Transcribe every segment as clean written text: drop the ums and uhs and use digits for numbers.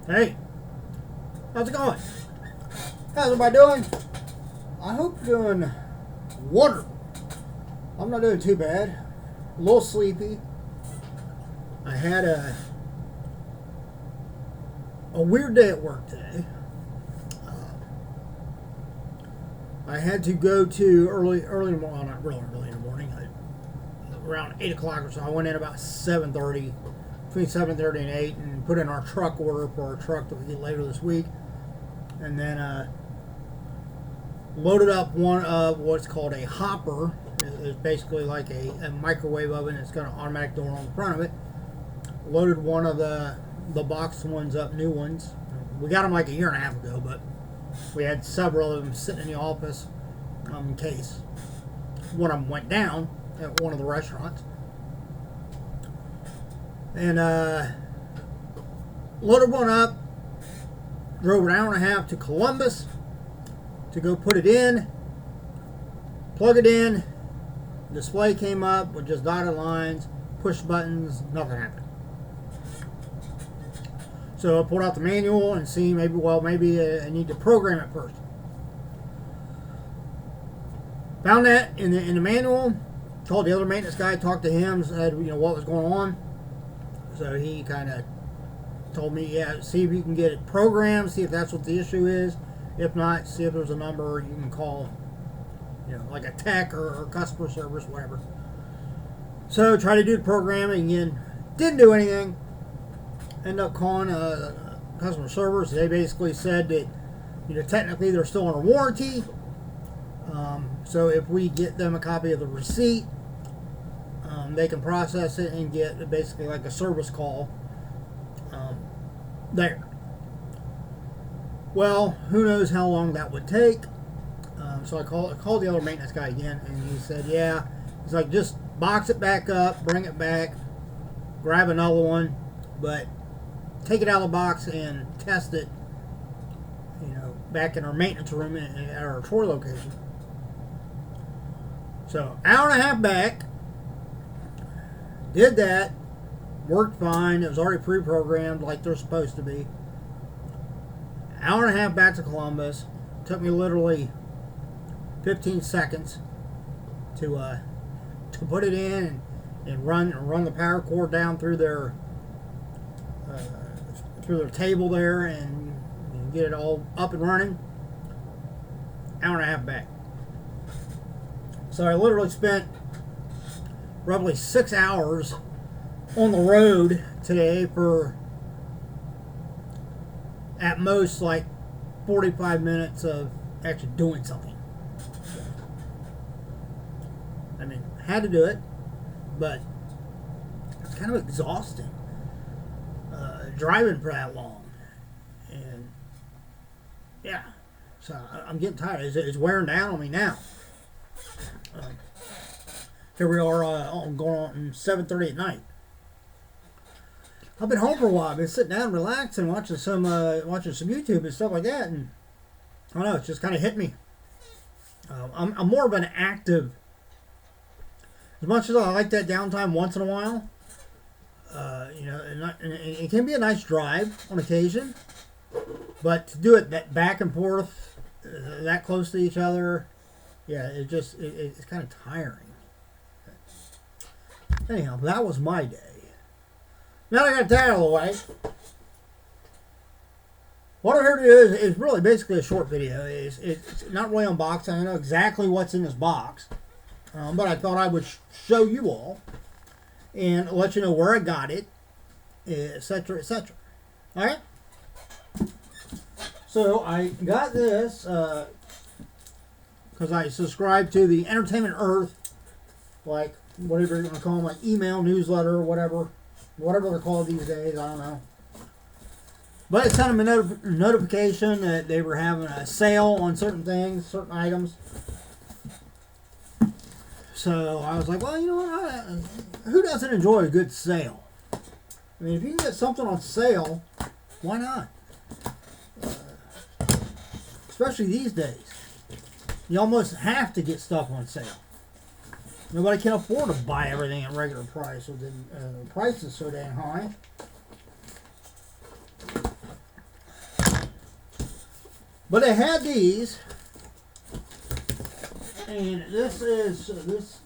Hey, how's it going? How's everybody doing? I hope you're doing wonderful. I'm not doing too bad. A little sleepy. I had a weird day at work today. I had to go to early in the morning, not really early in the morning, around 8 o'clock or so. I went in about 7:30, between 7:30 and 8, and put in our truck order for our truck that we get later this week. And then loaded up one of what's called a hopper. It's basically like a microwave oven. It's got an automatic door on the front of it. Loaded one of the boxed ones up, new ones. We got them like a year and a half ago, but we had several of them sitting in the office in case one of them went down at one of the restaurants. And loaded one up, drove an hour and a half to Columbus to go put it in, plug it in. Display came up with just dotted lines, push buttons, nothing happened. So I pulled out the manual and see maybe I need to program it first. Found that in the manual, called the other maintenance guy, talked to him, said what was going on. So he kind of told me, see if you can get it programmed, see if that's what the issue is. If not, see if there's a number you can call, like a tech or customer service, whatever. So try to do the programming again, didn't do anything. End up calling customer service. They basically said that technically they're still under warranty. So if we get them a copy of the receipt, they can process it and get basically like a service call there. Well, who knows how long that would take. So I called the other maintenance guy again, and he said, he's like, just box it back up, bring it back, grab another one, but take it out of the box and test it, back in our maintenance room at our Troy location. So, hour and a half back, did that, worked fine. It was already pre-programmed like they're supposed to be. Hour and a half back to Columbus. Took me literally 15 seconds to put it in and run the power cord down through their table there and get it all up and running. Hour and a half back. So I literally spent roughly 6 hours on the road today for at most like 45 minutes of actually doing something. I mean, had to do it, but it's kind of exhausting driving for that long. And so I'm getting tired. It's wearing down on me now. Here we are going on 7:30 at night. I've been home for a while. I've been sitting down, relaxing, watching some YouTube and stuff like that, and I don't know, it's just kind of hit me. I'm more of an active. As much as I like that downtime once in a while, and it can be a nice drive on occasion, but to do it that back and forth, that close to each other, it's kind of tiring. Anyhow, that was my day. Now that I got that out of the way, what I'm here to do is really basically a short video. It's not really unboxing. I know exactly what's in this box, but I thought I would show you all and let you know where I got it, etc., etc. All right. So I got this because I subscribe to the Entertainment Earth, like whatever you want to call them, like email, newsletter, whatever they're called these days. I don't know. But it sent them a notification that they were having a sale on certain things, certain items. So I was like, well, you know what? Who doesn't enjoy a good sale? I mean, if you can get something on sale, why not? Especially these days. You almost have to get stuff on sale. Nobody can afford to buy everything at regular price, or the price is so damn high. But they had these, and this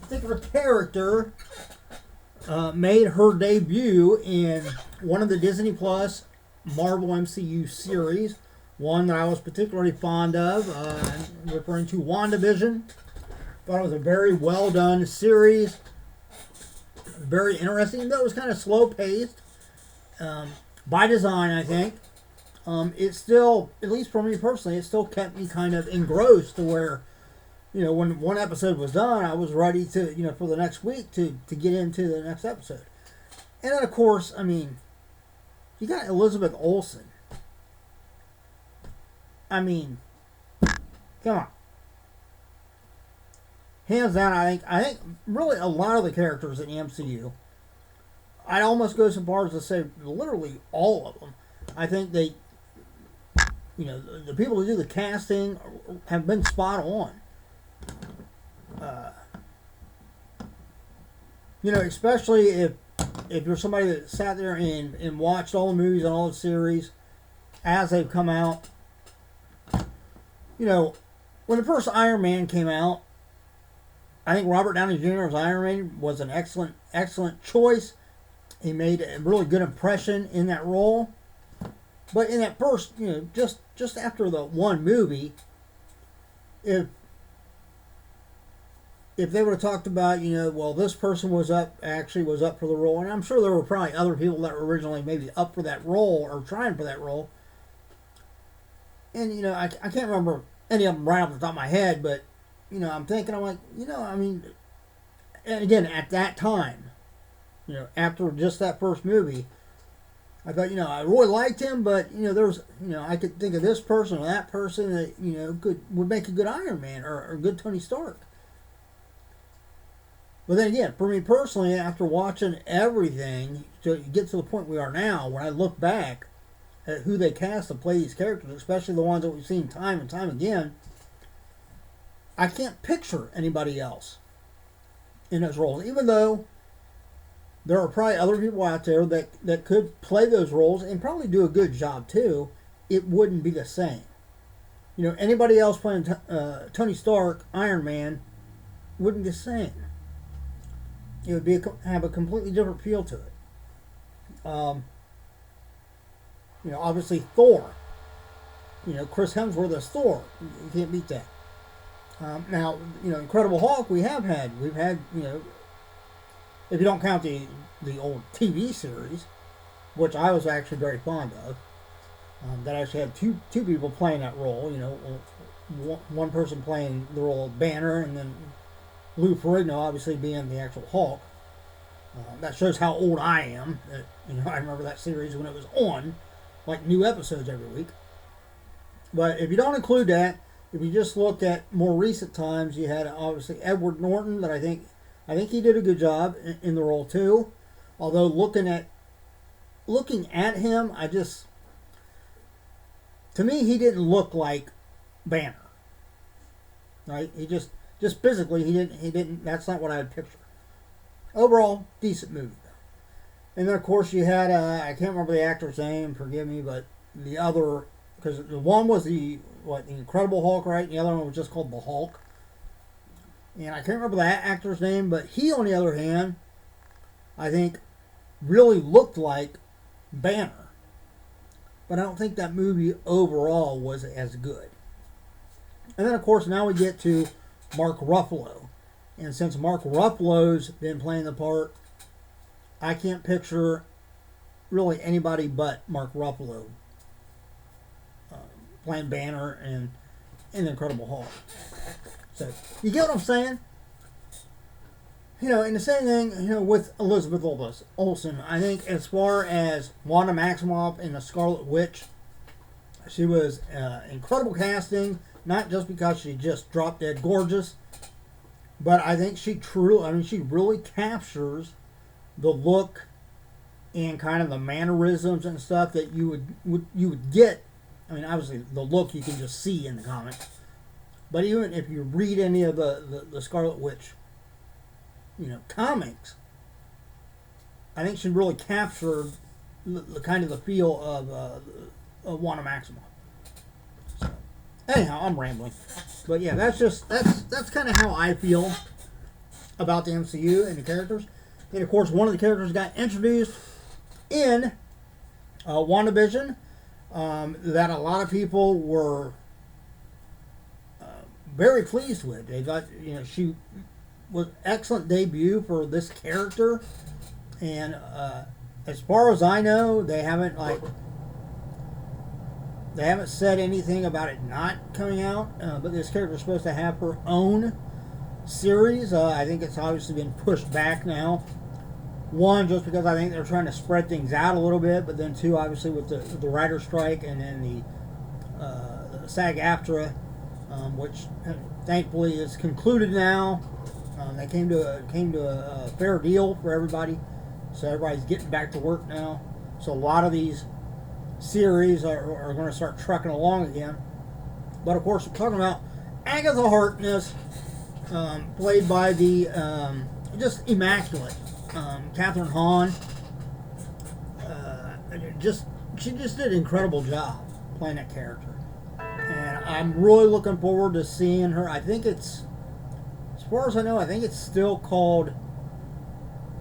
particular character made her debut in one of the Disney Plus Marvel MCU series, one that I was particularly fond of, referring to WandaVision. Thought it was a very well done series, very interesting, though it was kind of slow paced, by design, I think. It still, at least for me personally, it still kept me kind of engrossed to where, when one episode was done, I was ready to, for the next week to get into the next episode. And then, of course, I mean, you got Elizabeth Olsen. I mean, come on. Hands down, I think really a lot of the characters in the MCU, I'd almost go so far as to say literally all of them. I think they, the people who do the casting have been spot on. Especially if you're somebody that sat there and watched all the movies and all the series as they've come out. When the first Iron Man came out, I think Robert Downey Jr. as Iron Man was an excellent choice. He made a really good impression in that role. But in that first, just after the one movie, if they would have talked about, well, this person was up for the role, and I'm sure there were probably other people that were originally maybe up for that role or trying for that role. And, I can't remember any of them right off the top of my head, but, I'm thinking, I'm like, and again, at that time, after just that first movie, I thought, I really liked him, but, there's, I could think of this person or that person that, would make a good Iron Man or a good Tony Stark. But then again, for me personally, after watching everything to get to the point we are now, when I look back at who they cast to play these characters, especially the ones that we've seen time and time again, I can't picture anybody else in those roles. Even though there are probably other people out there that could play those roles and probably do a good job too, it wouldn't be the same. Anybody else playing Tony Stark, Iron Man, wouldn't be the same. It would have a completely different feel to it. Obviously Thor. Chris Hemsworth as Thor. You can't beat that. Now, Incredible Hulk we've had, if you don't count the old TV series, which I was actually very fond of, that actually had two people playing that role, one person playing the role of Banner, and then Lou Ferrigno obviously being the actual Hulk. That shows how old I am. I remember that series when it was on, like new episodes every week. But if you don't include that, if you just look at more recent times, you had obviously Edward Norton, that I think he did a good job in the role too. Although looking at him, to me, he didn't look like Banner. Right? He just physically, he didn't. That's not what I would picture. Overall, decent movie. And then of course you had I can't remember the actor's name. Forgive me, but the other, because the one was the Incredible Hulk, right? And the other one was just called the Hulk. And I can't remember that actor's name, but he, on the other hand, I think really looked like Banner. But I don't think that movie overall was as good. And then, of course, now we get to Mark Ruffalo. And since Mark Ruffalo's been playing the part, I can't picture really anybody but Mark Ruffalo playing Banner and the Incredible Hulk. So, you get what I'm saying? And the same thing, with Elizabeth Olsen. I think as far as Wanda Maximoff and the Scarlet Witch, she was incredible casting, not just because she just dropped dead gorgeous, but I think she really captures the look and kind of the mannerisms and stuff that you would get. I mean, obviously the look you can just see in the comics, but even if you read any of the Scarlet Witch, comics, I think she really captured the kind of the feel of Wanda Maximoff. So, Anyhow, I'm rambling. But yeah, that's kind of how I feel about the MCU and the characters. And of course, one of the characters got introduced in WandaVision that a lot of people were very pleased with. They thought, she was excellent debut for this character, and as far as I know, they haven't said anything about it not coming out. But this character is supposed to have her own series. I think it's obviously been pushed back now. One, just because I think they're trying to spread things out a little bit, but then two, obviously with the writer's strike and then the SAG-AFTRA, which thankfully is concluded now. They came to a fair deal for everybody, so everybody's getting back to work now. So a lot of these series are going to start trucking along again. But of course, we're talking about Agatha Harkness, played by the just immaculate Catherine Hahn. She just did an incredible job playing that character, and I'm really looking forward to seeing her. I think it's, as far as I know, I think it's still called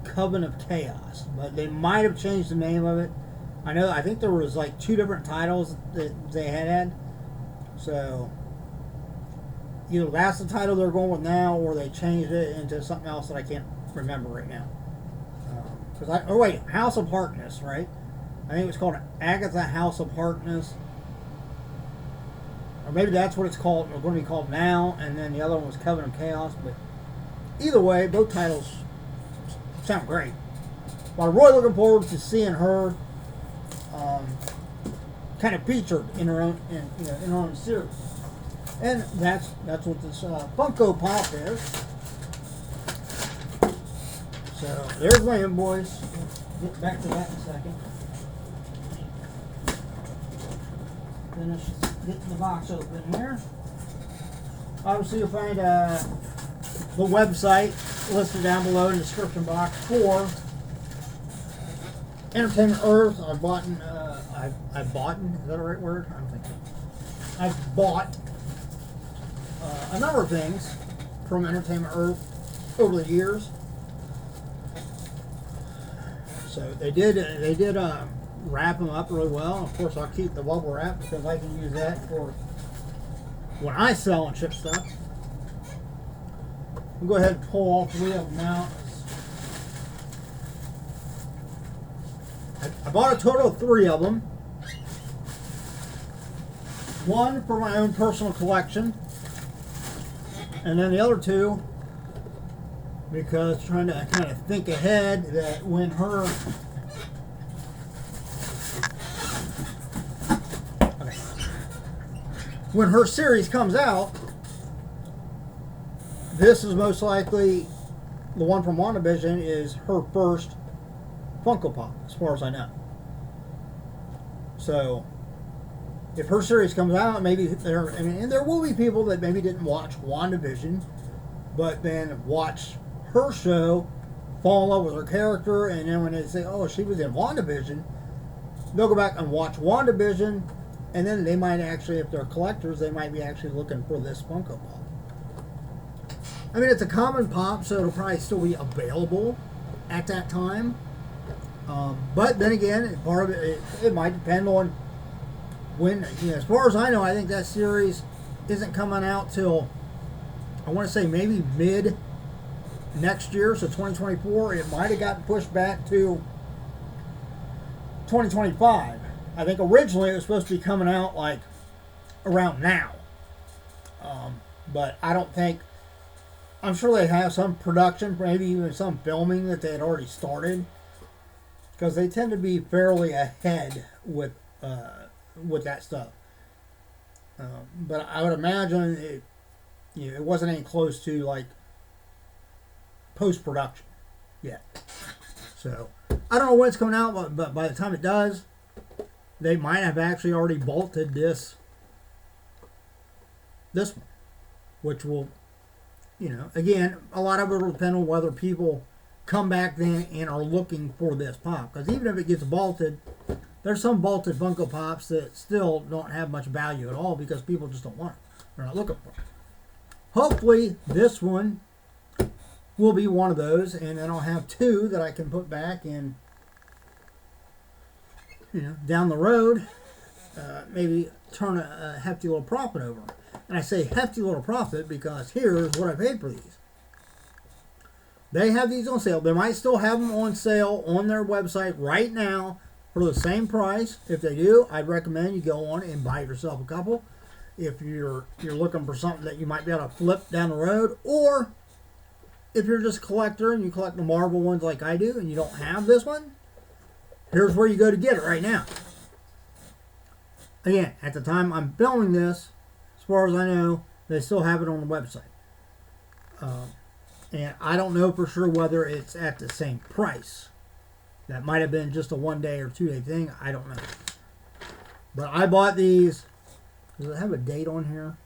Coven of Chaos, but they might have changed the name of it. I think there was like 2 different titles that they had. So either that's the title they're going with now, or they changed it into something else that I can't remember right now. House of Harkness, right? I think it was called Agatha House of Harkness, or maybe that's what it's called, or going to be called now. And then the other one was Coven of Chaos. But either way, both titles sound great. But I'm really looking forward to seeing her kind of featured in her own series. And that's what this Funko Pop is. So there's my invoice. Get back to that in a second. Finish getting the box open here. Obviously, you'll find the website listed down below in the description box for Entertainment Earth. I've bought. Is that the right word? I don't think so. I've bought a number of things from Entertainment Earth over the years. So they did wrap them up really well. Of course, I'll keep the bubble wrap because I can use that for when I sell and ship stuff. We'll go ahead and pull all 3 of them out. I bought a total of 3 of them. One for my own personal collection, and then the other 2 because trying to kind of think ahead that when her series comes out, this is most likely the one from WandaVision is her first Funko Pop, as far as I know. So if her series comes out, maybe and there will be people that maybe didn't watch WandaVision, but then watch her show, fall in love with her character, and then when they say, oh, she was in WandaVision, they'll go back and watch WandaVision, and then they might actually, if they're collectors, they might be actually looking for this Funko Pop. I mean, it's a common pop, so it'll probably still be available at that time. But then again, part of it might depend on when, as far as I know, I think that series isn't coming out till, I want to say maybe mid next year, so 2024. It might have gotten pushed back to 2025. I think originally it was supposed to be coming out like around now. But I don't think, I'm sure they have some production, maybe even some filming that they had already started, because they tend to be fairly ahead with that stuff. But I would imagine it wasn't any close to like post-production yet. So I don't know when it's coming out, but by the time it does, they might have actually already bolted this one, which will, again, a lot of it will depend on whether people come back then and are looking for this pop. Because even if it gets bolted, there's some vaulted Funko Pops that still don't have much value at all because people just don't want them. They're not looking for them. Hopefully this one will be one of those, and then I'll have two that I can put back in, down the road, maybe turn a hefty little profit over. And I say hefty little profit because here's what I paid for these. They have these on sale. They might still have them on sale on their website right now for the same price. If they do, I'd recommend you go on and buy yourself a couple. If you're looking for something that you might be able to flip down the road, or if you're just a collector and you collect the Marvel ones like I do and you don't have this one, here's where you go to get it right now. Again, at the time I'm filming this, as far as I know, they still have it on the website. And I don't know for sure whether it's at the same price. That might have been just a 1 day or 2 day thing. I don't know. But I bought these. Does it have a date on here?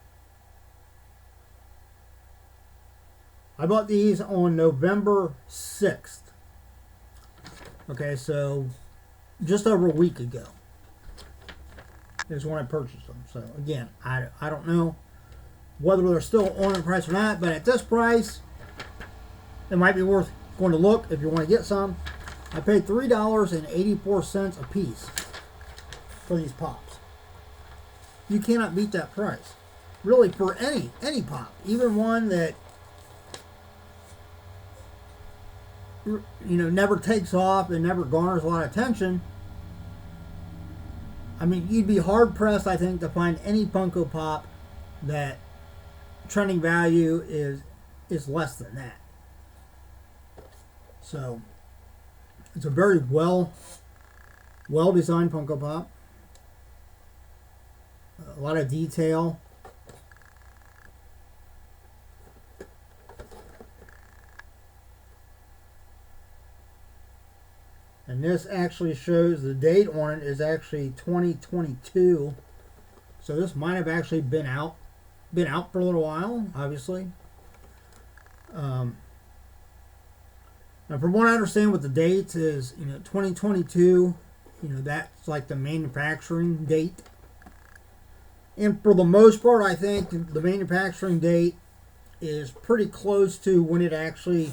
I bought these on November 6th. Okay, so just over a week ago is when I purchased them. So again, I don't know whether they're still on the price or not, but at this price, it might be worth going to look if you want to get some. I paid $3.84 a piece for these pops. You cannot beat that price, really, for any pop, even one that never takes off and never garners a lot of attention. I mean, you'd be hard pressed, I think, to find any Funko Pop that trending value is less than that. So it's a very well designed Funko Pop. A lot of detail. And this actually shows the date on it is actually 2022. So this might have actually been out for a little while, obviously. Now, from what I understand with the dates is, 2022, that's like the manufacturing date. And for the most part, I think the manufacturing date is pretty close to when it actually,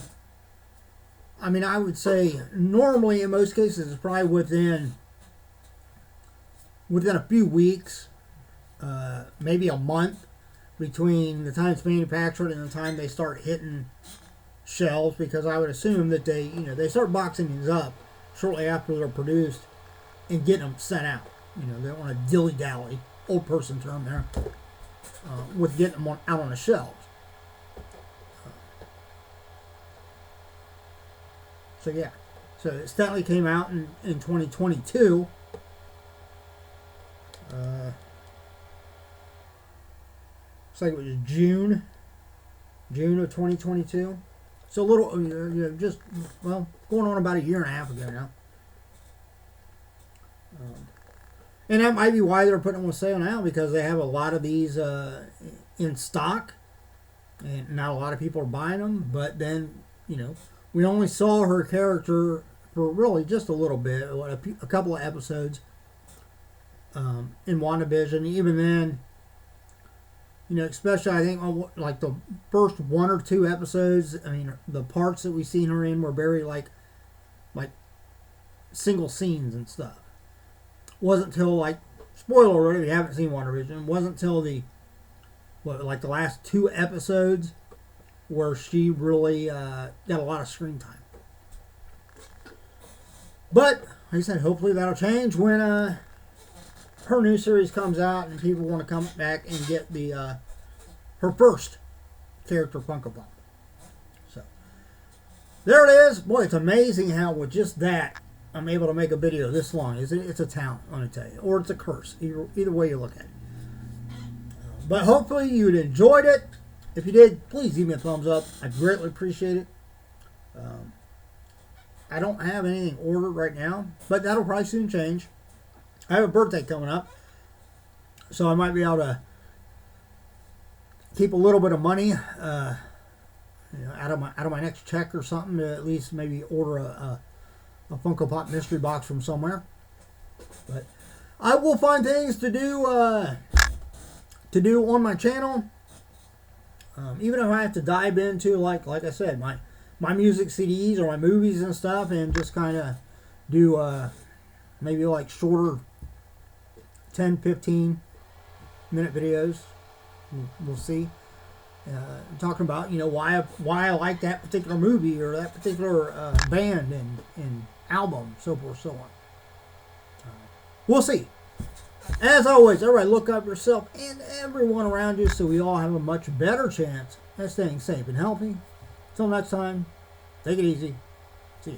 I would say normally in most cases it's probably within a few weeks, maybe a month between the time it's manufactured and the time they start hitting shelves, because I would assume that they start boxing these up shortly after they're produced and getting them sent out. They don't want to dilly-dally, old person term there, with getting them out on the shelves. So yeah, so it steadily came out in 2022. Looks like it was June of 2022. So a little, going on about a year and a half ago now. And that might be why they're putting them on sale now, because they have a lot of these in stock, and not a lot of people are buying them. But then, we only saw her character for really just a little bit, a couple of episodes in WandaVision. Even then, especially I think like the first 1 or 2 episodes, the parts that we seen her in were very like single scenes and stuff. Wasn't till spoiler alert if you haven't seen WandaVision, wasn't till the last 2 episodes where she really got a lot of screen time. But like I said, hopefully that'll change when her new series comes out and people want to come back and get the her first character Funko Pop. So there it is. Boy, it's amazing how with just that I'm able to make a video this long. It's a talent, let me tell you, or it's a curse. Either way you look at it. But hopefully you enjoyed it. If you did, please give me a thumbs up. I greatly appreciate it. I don't have anything ordered right now, but that'll probably soon change. I have a birthday coming up, so I might be able to keep a little bit of money out of my next check or something to at least maybe order a Funko Pop mystery box from somewhere. But I will find things to do on my channel. Even if I have to dive into, like I said, my music CDs or my movies and stuff, and just kind of do maybe like shorter 10-15 minute videos. We'll see. Talking about, you know, why I like that particular movie or that particular band and album, so forth, so on. We'll see. As always, everybody look up yourself and everyone around you so we all have a much better chance at staying safe and healthy. Until next time, take it easy. See ya.